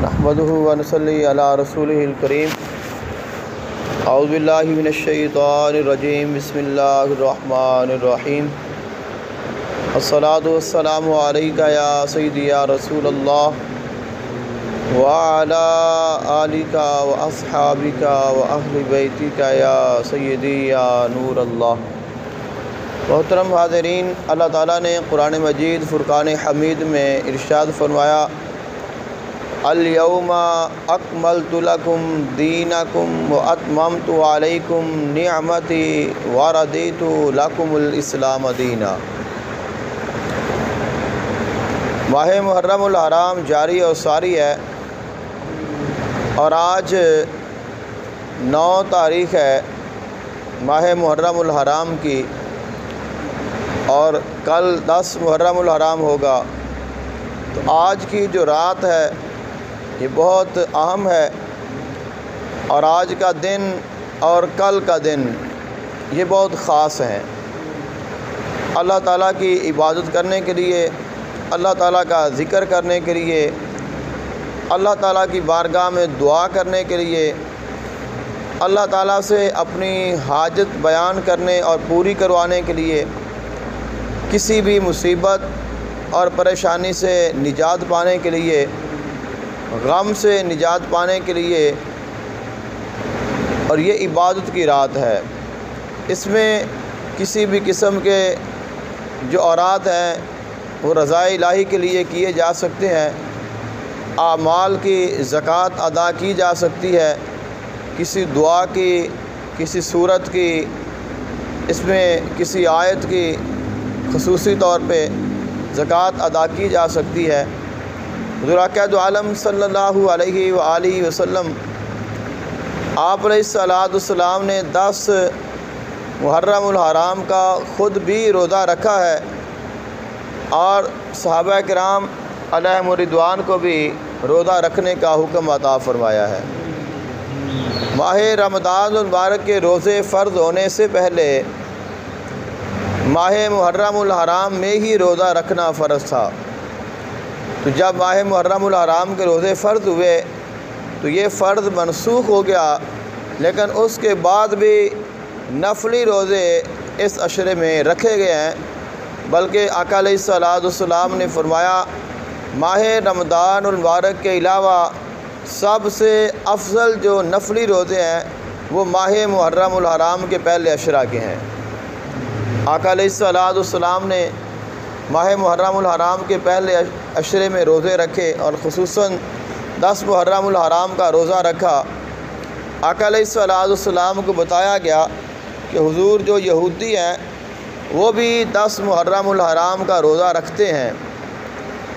نحمده ونصلي على رسوله الكريم اعوذ باللہ من الشیطان الرجیم بسم اللہ الرحمن الرحیم الصلاة والسلام علیکہ یا سیدی یا رسول اللہ وعلی آلکہ واصحابکہ واہل بیتکہ یا سیدی یا نور اللہ۔ محترم حاضرین، اللہ تعالیٰ نے قرآن مجید فرقان حمید میں ارشاد فرمایا، الیوم اکملت لکم دینکم واتممت علیکم نعمتی ورضیت لکم الاسلام دینا۔ ماہ محرم الحرام جاری اور ساری ہے، اور آج 9 تاریخ ہے ماہ محرم الحرام کی، اور کل 10 محرم الحرام ہوگا۔ تو آج کی جو رات ہے یہ بہت اہم ہے، اور آج کا دن اور کل کا دن یہ بہت خاص ہیں۔ اللہ تعالیٰ کی عبادت کرنے کے لیے، اللہ تعالیٰ کا ذکر کرنے کے لیے، اللہ تعالیٰ کی بارگاہ میں دعا کرنے کے لیے، اللہ تعالیٰ سے اپنی حاجت بیان کرنے اور پوری کروانے کے لیے، کسی بھی مصیبت اور پریشانی سے نجات پانے کے لیے، غم سے نجات پانے کے لیے، اور یہ عبادت کی رات ہے۔ اس میں کسی بھی قسم کے جو اوراد ہیں وہ رضا الہی کے لیے کیے جا سکتے ہیں، اعمال کی زکوٰۃ ادا کی جا سکتی ہے، کسی دعا کی، کسی صورت کی، اس میں کسی آیت کی خصوصی طور پہ زکوٰۃ ادا کی جا سکتی ہے۔ حضور اقدس عالم صلی اللہ علیہ وآلہ وسلم آپ علیہ السلام نے 10 محرم الحرام کا خود بھی روزہ رکھا ہے، اور صحابہ کرام علیہم الرضوان کو بھی روزہ رکھنے کا حکم عطا فرمایا ہے۔ ماہ رمضان المبارک کے روزے فرض ہونے سے پہلے ماہ محرم الحرام میں ہی روزہ رکھنا فرض تھا۔ تو جب ماہ محرم الحرام کے روزے فرض ہوئے تو یہ فرض منسوخ ہو گیا، لیکن اس کے بعد بھی نفلی روزے اس عشرے میں رکھے گئے ہیں، بلکہ آقا علیہ السلام نے فرمایا، ماہ رمضان المبارک کے علاوہ سب سے افضل جو نفلی روزے ہیں وہ ماہ محرم الحرام کے پہلے عشرہ کے ہیں۔ آقا علیہ السلام نے ماہ محرم الحرام کے پہلے عشرے میں روزے رکھے، اور خصوصاً 10 محرم الحرام کا روزہ رکھا۔ آقا علیہ السلام کو بتایا گیا کہ حضور جو یہودی ہیں وہ بھی 10 محرم الحرام کا روزہ رکھتے ہیں۔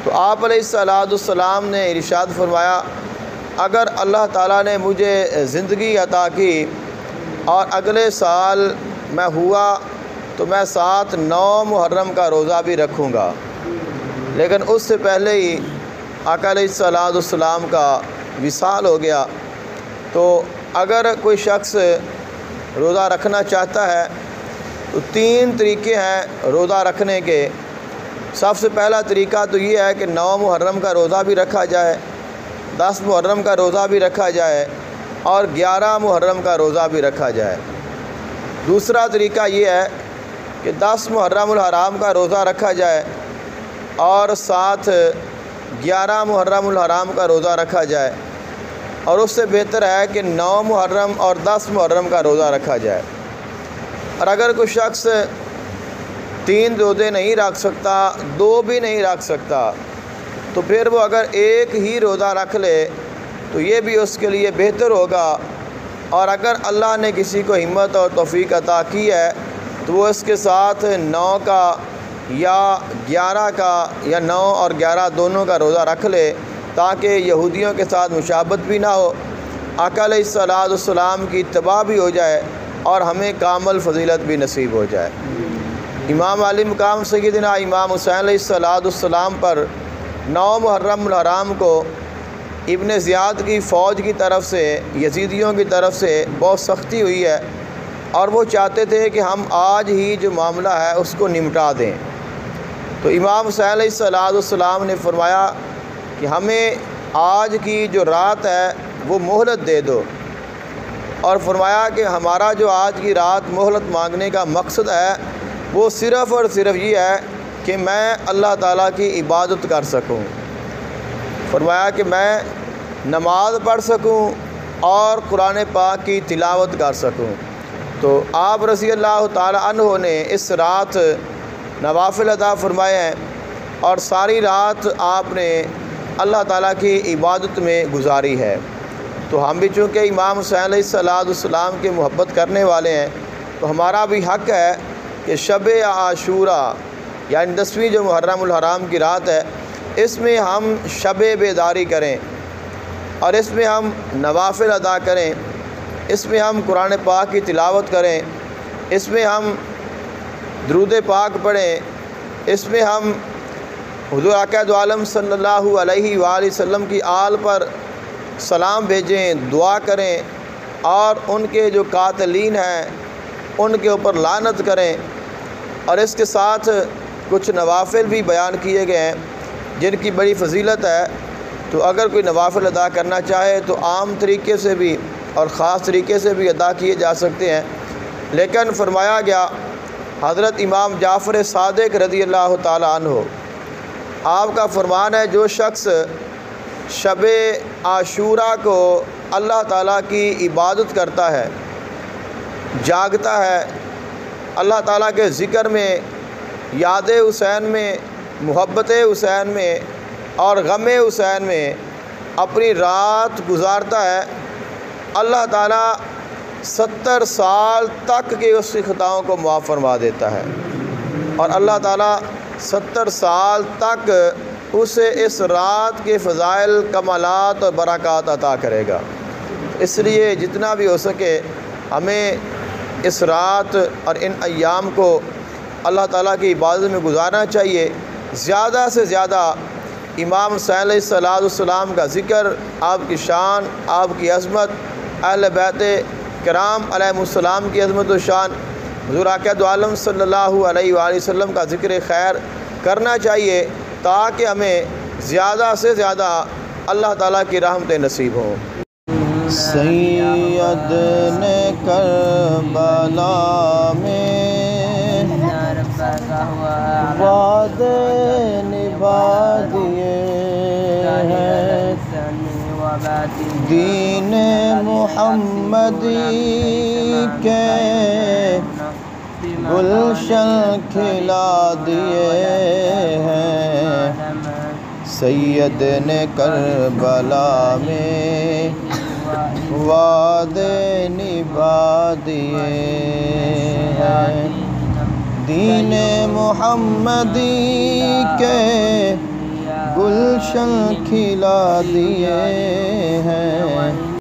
تو آپ علیہ السلام نے ارشاد فرمایا، اگر اللہ تعالیٰ نے مجھے زندگی عطا کی اور اگلے سال میں ہوا تو میں 9 محرم کا روزہ بھی رکھوں گا، لیکن اس سے پہلے ہی آقا علیہ السلام کا وصال ہو گیا۔ تو اگر کوئی شخص روزہ رکھنا چاہتا ہے تو 3 طریقے ہیں روزہ رکھنے کے۔ سب سے پہلا طریقہ تو یہ ہے کہ 9 محرم کا روزہ بھی رکھا جائے، 10 محرم کا روزہ بھی رکھا جائے، اور 11 محرم کا روزہ بھی رکھا جائے۔ دوسرا طریقہ یہ ہے کہ 10 محرم الحرام کا روزہ رکھا جائے اور ساتھ 11 محرم الحرام کا روزہ رکھا جائے، اور اس سے بہتر ہے کہ 9 محرم اور 10 محرم کا روزہ رکھا جائے۔ اور اگر کوئی شخص 3 روزے نہیں رکھ سکتا، 2 بھی نہیں رکھ سکتا، تو پھر وہ اگر ایک ہی روزہ رکھ لے تو یہ بھی اس کے لیے بہتر ہوگا۔ اور اگر اللہ نے کسی کو ہمت اور توفیق عطا کی ہے تو وہ اس کے ساتھ 9 کا یا 11 کا یا 9 اور 11 دونوں کا روزہ رکھ لے، تاکہ یہودیوں کے ساتھ مشابہت بھی نہ ہو، آقا علیہ السلام کی اتباع بھی ہو جائے، اور ہمیں کامل فضیلت بھی نصیب ہو جائے۔ امام علی مقام سیدنا امام حسین علیہ السلام پر 9 محرم الحرام کو ابن زیاد کی فوج کی طرف سے، یزیدیوں کی طرف سے بہت سختی ہوئی ہے، اور وہ چاہتے تھے کہ ہم آج ہی جو معاملہ ہے اس کو نمٹا دیں۔ تو امام حسین علیہ السلام نے فرمایا کہ ہمیں آج کی جو رات ہے وہ مہلت دے دو، اور فرمایا کہ ہمارا جو آج کی رات مہلت مانگنے کا مقصد ہے وہ صرف اور صرف یہ ہے کہ میں اللہ تعالیٰ کی عبادت کر سکوں۔ فرمایا کہ میں نماز پڑھ سکوں اور قرآن پاک کی تلاوت کر سکوں۔ تو آپ رضی اللہ تعالیٰ عنہ نے اس رات نوافل ادا فرمائے ہیں، اور ساری رات آپ نے اللہ تعالیٰ کی عبادت میں گزاری ہے۔ تو ہم بھی چونکہ امام حسین علیہ السلام کی محبت کرنے والے ہیں، تو ہمارا بھی حق ہے کہ شب عاشوراء یعنی 10ویں جو محرم الحرام کی رات ہے، اس میں ہم شب بیداری کریں، اور اس میں ہم نوافل ادا کریں، اس میں ہم قرآن پاک کی تلاوت کریں، اس میں ہم درود پاک پڑھیں، اس میں ہم حضور آقا دو عالم صلی اللہ علیہ وآلہ وسلم کی آل پر سلام بھیجیں، دعا کریں، اور ان کے جو قاتلین ہیں ان کے اوپر لعنت کریں۔ اور اس کے ساتھ کچھ نوافل بھی بیان کیے گئے ہیں جن کی بڑی فضیلت ہے، تو اگر کوئی نوافل ادا کرنا چاہے تو عام طریقے سے بھی اور خاص طریقے سے بھی ادا کیے جا سکتے ہیں۔ لیکن فرمایا گیا حضرت امام جعفر صادق رضی اللہ تعالی عنہ، آپ کا فرمان ہے جو شخص شب عاشوراء کو اللہ تعالیٰ کی عبادت کرتا ہے، جاگتا ہے، اللہ تعالیٰ کے ذکر میں، یاد حسین میں، محبت حسین میں اور غم حسین میں اپنی رات گزارتا ہے، اللہ تعالیٰ 70 سال تک کے اس کی خطاؤں کو معاف فرما دیتا ہے، اور اللہ تعالیٰ 70 سال تک اسے اس رات کے فضائل، کمالات اور برکات عطا کرے گا۔ اس لیے جتنا بھی ہو سکے ہمیں اس رات اور ان ایام کو اللہ تعالیٰ کی عبادت میں گزارنا چاہیے۔ زیادہ سے زیادہ امام حسین علیہ السلام کا ذکر، آپ کی شان، آپ کی عظمت، اہل بیت کرام علیہ السلام کی عظمت و شان، حضور آقا دو عالم صلی اللہ علیہ وآلہ وسلم کا ذکر خیر کرنا چاہیے، تاکہ ہمیں زیادہ سے زیادہ اللہ تعالیٰ کی رحمتیں نصیب ہوں۔ سید نے کربلا میں وعدے نبھا دیے ہیں، دین محمدی کے گلشن کھلا دیے ہیں، سید نے کربلا میں وعدے نبھا دیے ہیں، دین محمدی کے گلشن کھلا دیے ہیں۔